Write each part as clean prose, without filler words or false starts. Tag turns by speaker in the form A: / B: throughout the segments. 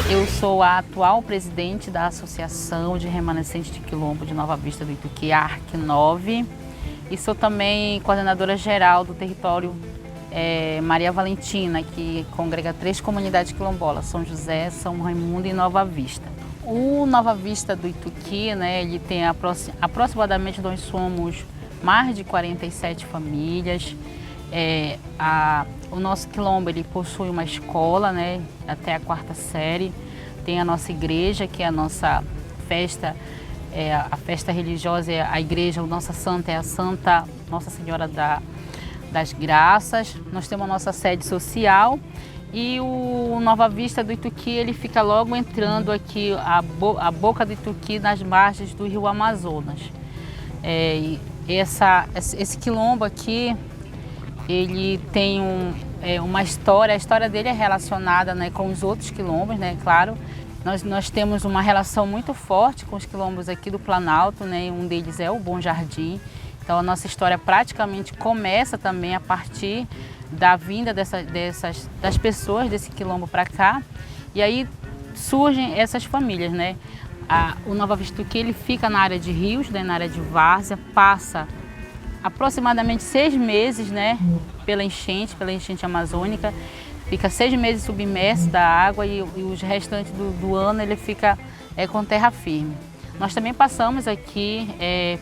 A: Eu sou a atual presidente da Associação de Remanescentes de Quilombo de Nova Vista do Ituqui, ARC9, e sou também coordenadora geral do território Maria Valentina, que congrega 3 comunidades quilombolas, São José, São Raimundo e Nova Vista. O Nova Vista do Ituqui, né, ele tem aproximadamente, nós somos mais de 47 famílias. O nosso quilombo ele possui uma escola, né, até a 4ª série, tem a nossa igreja, que é a nossa festa, a festa religiosa, a igreja, a nossa santa é a Santa Nossa Senhora das Graças. Nós temos a nossa sede social e o Nova Vista do Ituqui, ele fica logo entrando aqui, a boca do Ituqui, nas margens do rio Amazonas. Esse quilombo aqui, ele tem uma história, a história dele é relacionada, né, com os outros quilombos, né, claro. Nós temos uma relação muito forte com os quilombos aqui do Planalto, né, um deles é o Bom Jardim. Então a nossa história praticamente começa também a partir da vinda das pessoas desse quilombo para cá. E aí surgem essas famílias, né. O Nova Vista Ituqui, ele fica na área de rios, né, na área de várzea, passa aproximadamente 6 meses, né, pela enchente amazônica, fica 6 meses submerso da água e os restantes do ano ele fica com terra firme. Nós também passamos aqui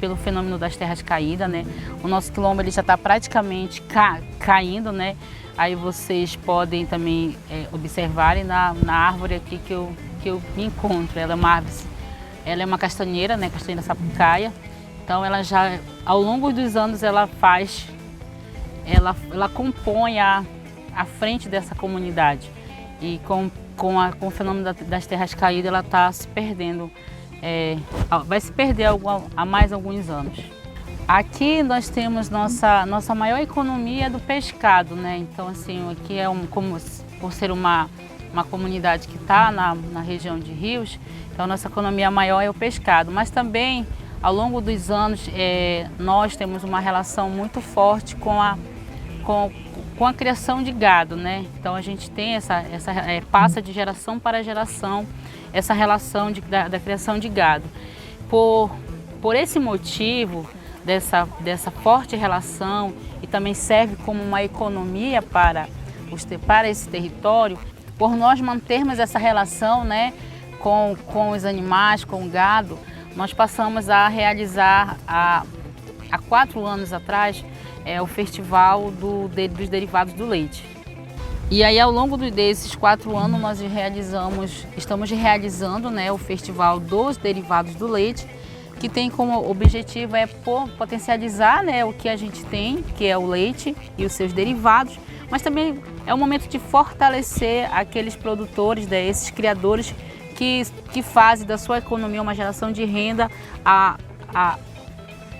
A: pelo fenômeno das terras caídas, né? O nosso quilombo ele já está praticamente caindo, né? Aí vocês podem também observarem na árvore aqui que eu me encontro. Ela é uma castanheira, né? Castanheira sapucaia. Então ela já, ao longo dos anos, ela compõe a frente dessa comunidade. E com o fenômeno das terras caídas, ela está se perdendo, vai se perder há mais alguns anos. Aqui nós temos nossa maior economia do pescado, né? Então assim, aqui por ser uma comunidade que está na região de rios, então nossa economia maior é o pescado, mas também ao longo dos anos, nós temos uma relação muito forte com a criação de gado, né? Então a gente tem passa de geração para geração essa relação da criação de gado. Por esse motivo, dessa forte relação, e também serve como uma economia para esse território, por nós mantermos essa relação, né, com os animais, com o gado, nós passamos a realizar, há 4 anos atrás, o Festival dos Derivados do Leite. E aí, ao longo desses 4 anos, nós estamos realizando, né, o Festival dos Derivados do Leite, que tem como objetivo potencializar, né, o que a gente tem, que é o leite e os seus derivados, mas também é um momento de fortalecer aqueles produtores, né, esses criadores que fazem da sua economia uma geração de renda,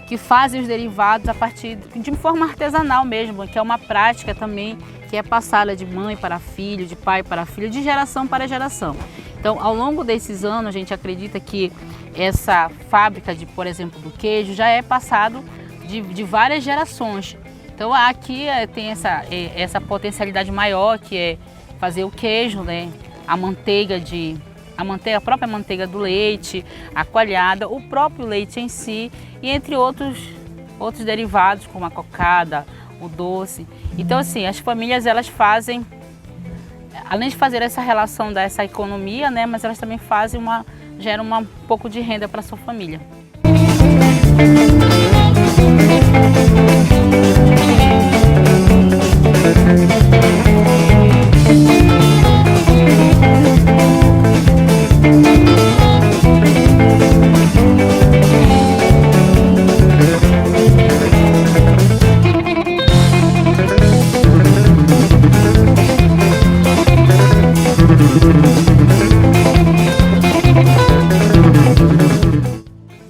A: que fazem os derivados a partir de forma artesanal mesmo, que é uma prática também que é passada de mãe para filho, de pai para filho, de geração para geração. Então, ao longo desses anos, a gente acredita que essa fábrica, por exemplo, do queijo, já é passado de várias gerações. Então, aqui tem essa potencialidade maior, que é fazer o queijo, né? A própria manteiga do leite, a coalhada, o próprio leite em si, e entre outros derivados, como a cocada, o doce. Então, assim, as famílias, elas fazem, além de fazer essa relação dessa economia, né, mas elas também geram um pouco de renda para a sua família.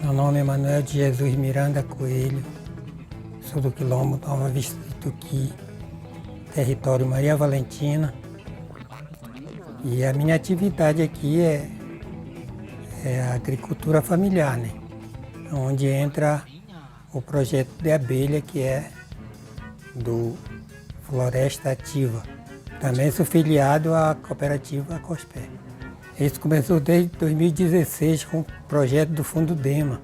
B: Meu nome é Manuel de Jesus Miranda Coelho, sou do quilombo Nova Vista de Tuqui, território Maria Valentina. E a minha atividade aqui é a agricultura familiar, né? Onde entra o projeto de abelha, que é do Floresta Ativa. Também sou filiado à cooperativa Cospé. Isso começou desde 2016 com o projeto do Fundo DEMA,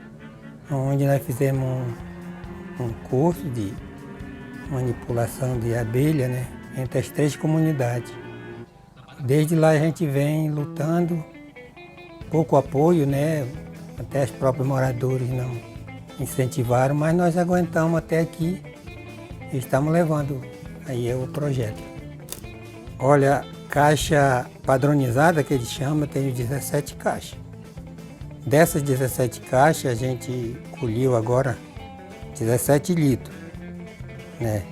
B: onde nós fizemos um curso de manipulação de abelha, né, entre as 3 comunidades. Desde lá a gente vem lutando, pouco apoio, né, até os próprios moradores não incentivaram, mas nós aguentamos até aqui e estamos levando aí o projeto. Olha, caixa padronizada, que eles chamam, tem 17 caixas. Dessas 17 caixas, a gente colheu agora 17 litros, né?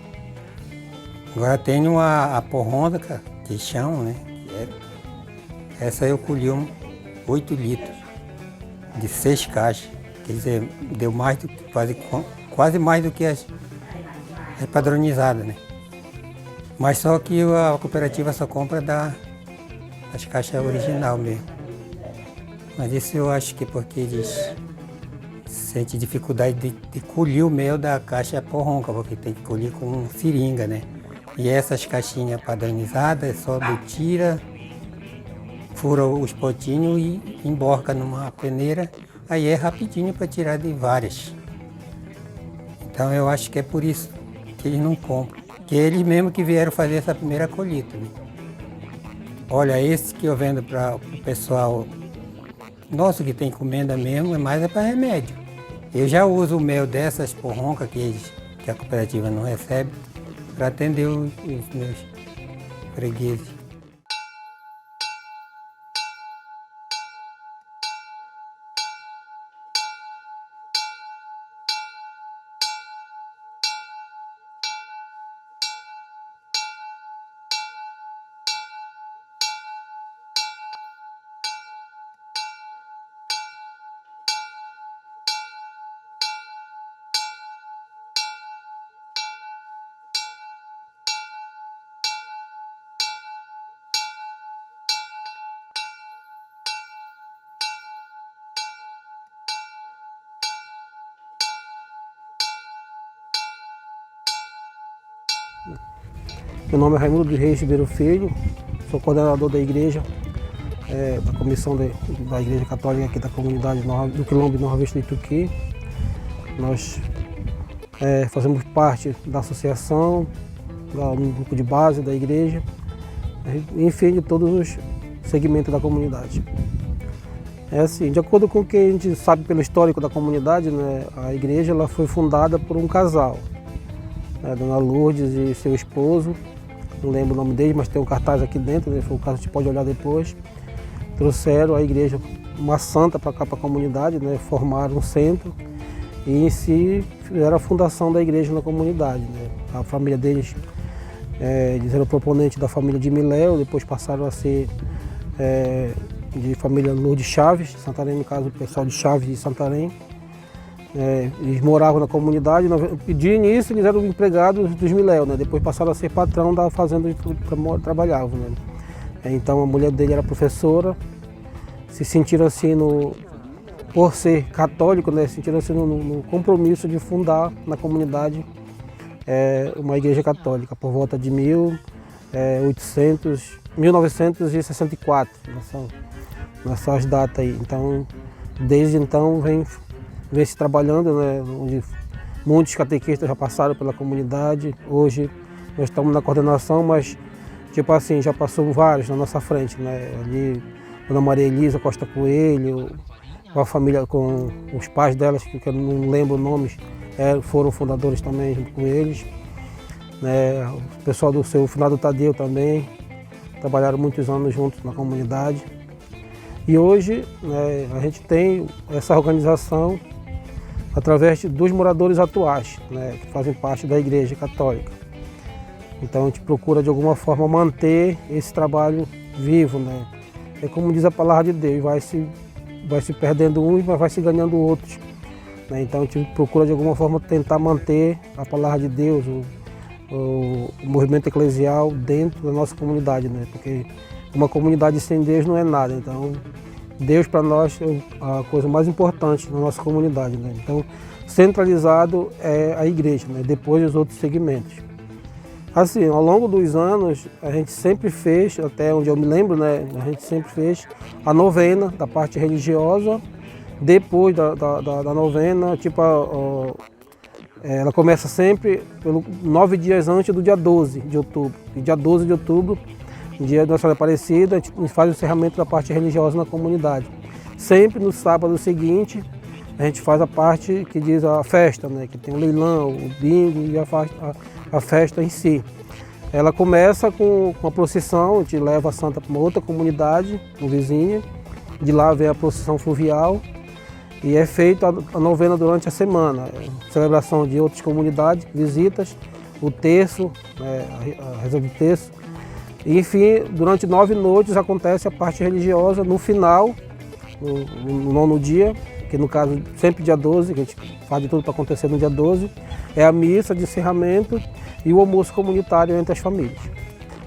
B: Agora tem a porrôndaca, que chamam, né? Essa eu colhi 8 litros, de 6 caixas. Quer dizer, deu mais do que, quase mais do que as padronizadas, né? Mas só que a cooperativa só compra das caixas original mesmo. Mas isso eu acho que porque eles sentem dificuldade de colher o mel da caixa porronca, porque tem que colher com seringa, né? E essas caixinhas padronizadas é só do tira, fura os potinhos e emborca numa peneira, aí é rapidinho para tirar de várias. Então eu acho que é por isso que eles não compram. Que eles mesmo que vieram fazer essa primeira colheita, né? Olha, esse que eu vendo para o pessoal nosso que tem encomenda mesmo, é para remédio. Eu já uso o mel dessas porroncas que a cooperativa não recebe para atender os meus fregueses.
C: Meu nome é Raimundo de Reis Ribeiro Filho, sou coordenador da igreja, da comissão da Igreja Católica aqui da comunidade do quilombo Nova Vista de Tuqui. Nós fazemos parte da associação, do grupo de base da igreja, enfim, de todos os segmentos da comunidade. É assim, de acordo com o que a gente sabe pelo histórico da comunidade, né, a igreja ela foi fundada por um casal, Dona Lourdes e seu esposo. Não lembro o nome dele, mas tem um cartaz aqui dentro, né? Foi o caso, a gente pode olhar depois. Trouxeram a igreja, uma santa para cá, para a comunidade, né? Formaram um centro e em si fizeram a fundação da igreja na comunidade, né? A família deles, eles eram proponentes da família de Miléo, depois passaram a ser de família Lourdes Chaves, de Santarém, no caso o pessoal de Chaves de Santarém. Eles moravam na comunidade, de início eles eram empregados dos Miléo, né? Depois passaram a ser patrão da fazenda onde trabalhavam, né? Então a mulher dele era professora, se sentiram assim, por ser católico, né? Se sentiram assim no compromisso de fundar na comunidade uma igreja católica por volta de 1964, nessas datas aí. Então, desde então vem se trabalhando, né, onde muitos catequistas já passaram pela comunidade. Hoje nós estamos na coordenação, mas tipo assim, já passou vários na nossa frente, né? Ali, Dona Maria Elisa Costa Coelho, com a família, com os pais delas, que eu não lembro nomes, foram fundadores também junto com eles. Né? O pessoal do seu finado Tadeu também, trabalharam muitos anos juntos na comunidade. E hoje, né, a gente tem essa organização através dos moradores atuais, né, que fazem parte da Igreja Católica. Então a gente procura de alguma forma manter esse trabalho vivo, né, é como diz a palavra de Deus, vai se perdendo uns, mas vai se ganhando outros. Né? Então a gente procura de alguma forma tentar manter a palavra de Deus, o movimento eclesial dentro da nossa comunidade, né? Porque uma comunidade sem Deus não é nada. Então Deus para nós é a coisa mais importante na nossa comunidade. Né? Então centralizado é a igreja, né? Depois os outros segmentos. Assim, ao longo dos anos, a gente sempre fez, até onde eu me lembro, né, a gente sempre fez a novena da parte religiosa. Depois da novena, tipo, ela começa sempre 9 dias antes do dia 12 de outubro. E dia 12 de outubro, dia da Nossa Senhora Aparecida, a gente faz o encerramento da parte religiosa na comunidade. Sempre no sábado seguinte, a gente faz a parte que diz a festa, né, que tem o leilão, o bingo e a festa em si. Ela começa com a procissão, a gente leva a santa para uma outra comunidade, vizinha. De lá vem a procissão fluvial e é feita a novena durante a semana. Celebração de outras comunidades, visitas, o terço, a reza do terço. E, enfim, durante 9 noites acontece a parte religiosa. No final, no 9º dia, que no caso sempre dia 12, que a gente faz de tudo para acontecer no dia 12, é a missa de encerramento e o almoço comunitário entre as famílias.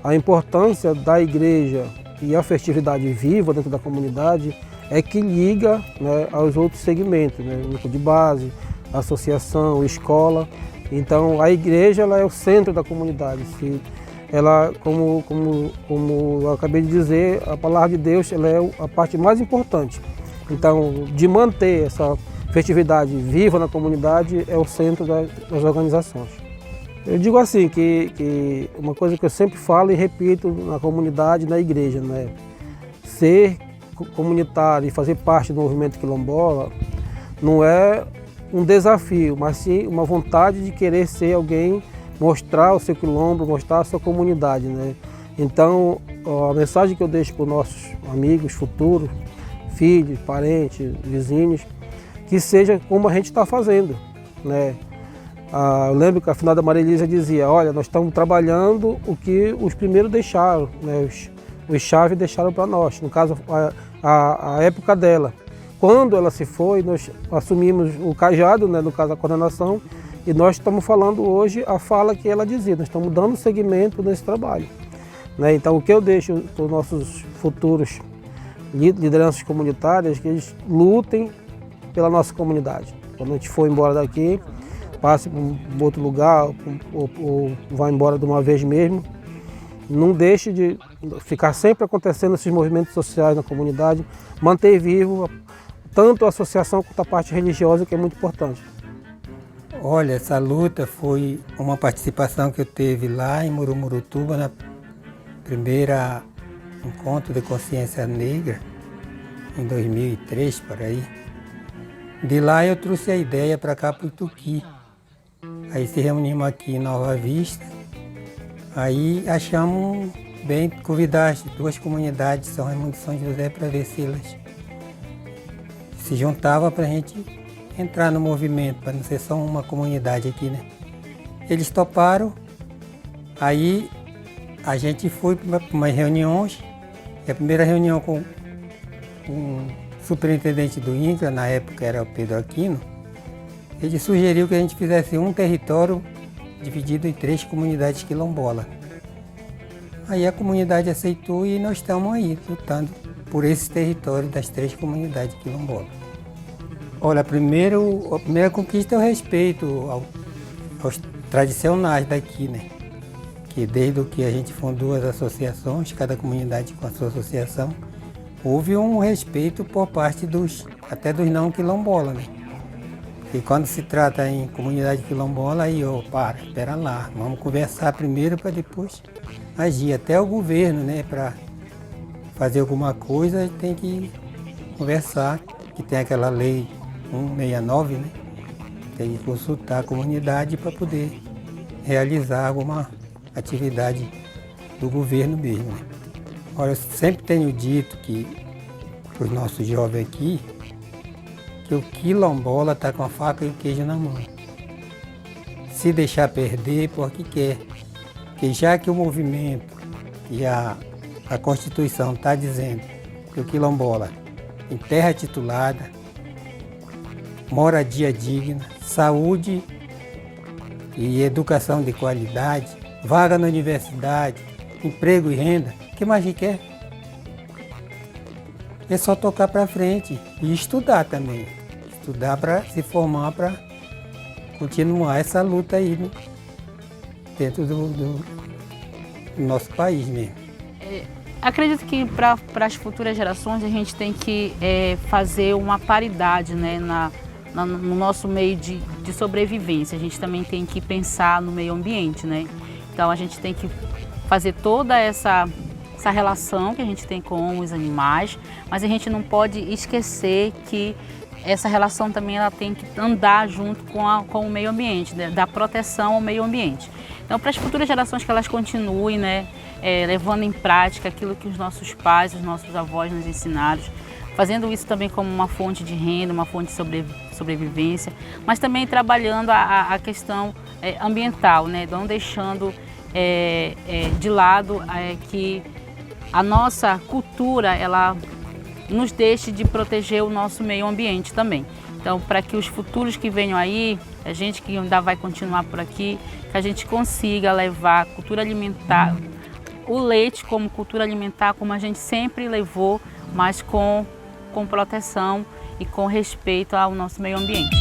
C: A importância da igreja e a festividade viva dentro da comunidade é que liga, né, aos outros segmentos, né, o grupo de base, associação, escola. Então a igreja ela é o centro da comunidade. Ela, como eu acabei de dizer, a palavra de Deus ela é a parte mais importante. Então, de manter essa festividade viva na comunidade é o centro das organizações. Eu digo assim, que uma coisa que eu sempre falo e repito na comunidade, na igreja, né? Ser comunitário e fazer parte do movimento quilombola não é um desafio, mas sim uma vontade de querer ser alguém, mostrar o seu quilombo, mostrar a sua comunidade, né? Então, a mensagem que eu deixo para os nossos amigos futuros, filhos, parentes, vizinhos, que seja como a gente está fazendo, né? Eu lembro que a finada Maria Elisa dizia, olha, nós estamos trabalhando o que os primeiros deixaram, né? Os chaves deixaram para nós, no caso a época dela. Quando ela se foi, nós assumimos o cajado, né? No caso a coordenação, e nós estamos falando hoje a fala que ela dizia, nós estamos dando seguimento nesse trabalho, né? Então o que eu deixo para os nossos futuros lideranças comunitárias, que eles lutem pela nossa comunidade. Quando a gente for embora daqui, passe para um outro lugar ou vá embora de uma vez mesmo, não deixe de ficar sempre acontecendo esses movimentos sociais na comunidade, manter vivo tanto a associação quanto a parte religiosa, que é muito importante.
B: Olha, essa luta foi uma participação que eu teve lá em Murumurutuba, na primeira encontro de consciência negra, em 2003, por aí. De lá eu trouxe a ideia para cá, para o Ituqui. Aí se reunimos aqui em Nova Vista, aí achamos bem convidar as 2 comunidades, São Raimundo e São José, para ver se elas se juntavam para a gente entrar no movimento, para não ser só uma comunidade aqui, né? Eles toparam, aí a gente foi para umas reuniões, e a primeira reunião com o superintendente do INCRA, na época era o Pedro Aquino, ele sugeriu que a gente fizesse um território dividido em 3 comunidades quilombolas. Aí a comunidade aceitou e nós estamos aí lutando por esse território das 3 comunidades quilombolas. Olha, a primeira conquista é o respeito aos tradicionais daqui, né? Que desde que a gente fundou as associações, cada comunidade com a sua associação, houve um respeito por parte até dos não quilombolas, né? E quando se trata em comunidade quilombola, aí, espera lá, vamos conversar primeiro para depois agir. Até o governo, né, para fazer alguma coisa, tem que conversar, que tem aquela lei 169, né? Tem que consultar a comunidade para poder realizar alguma atividade do governo mesmo, né? Olha, eu sempre tenho dito para os nossos jovens aqui, que o quilombola está com a faca e o queijo na mão. Se deixar perder, porque quer. Porque já que o movimento e a Constituição está dizendo que o quilombola tem terra titulada, moradia digna, saúde e educação de qualidade, vaga na universidade, emprego e renda. O que mais que quer? É só tocar para frente e estudar também. Estudar para se formar, para continuar essa luta aí dentro do nosso país mesmo.
A: Acredito que para as futuras gerações a gente tem que fazer uma paridade, né, no nosso meio de sobrevivência. A gente também tem que pensar no meio ambiente, né? Então a gente tem que fazer toda essa relação que a gente tem com os animais, mas a gente não pode esquecer que essa relação também ela tem que andar junto com o meio ambiente, né? Da proteção ao meio ambiente. Então, para as futuras gerações que elas continuem, né, levando em prática aquilo que os nossos pais, os nossos avós nos ensinaram, fazendo isso também como uma fonte de renda, uma fonte de sobrevivência, mas também trabalhando a questão ambiental, né, não deixando de lado que a nossa cultura ela nos deixe de proteger o nosso meio ambiente também. Então, para que os futuros que venham aí, a gente que ainda vai continuar por aqui, que a gente consiga levar a cultura alimentar, o leite como cultura alimentar, como a gente sempre levou, mas com proteção e com respeito ao nosso meio ambiente.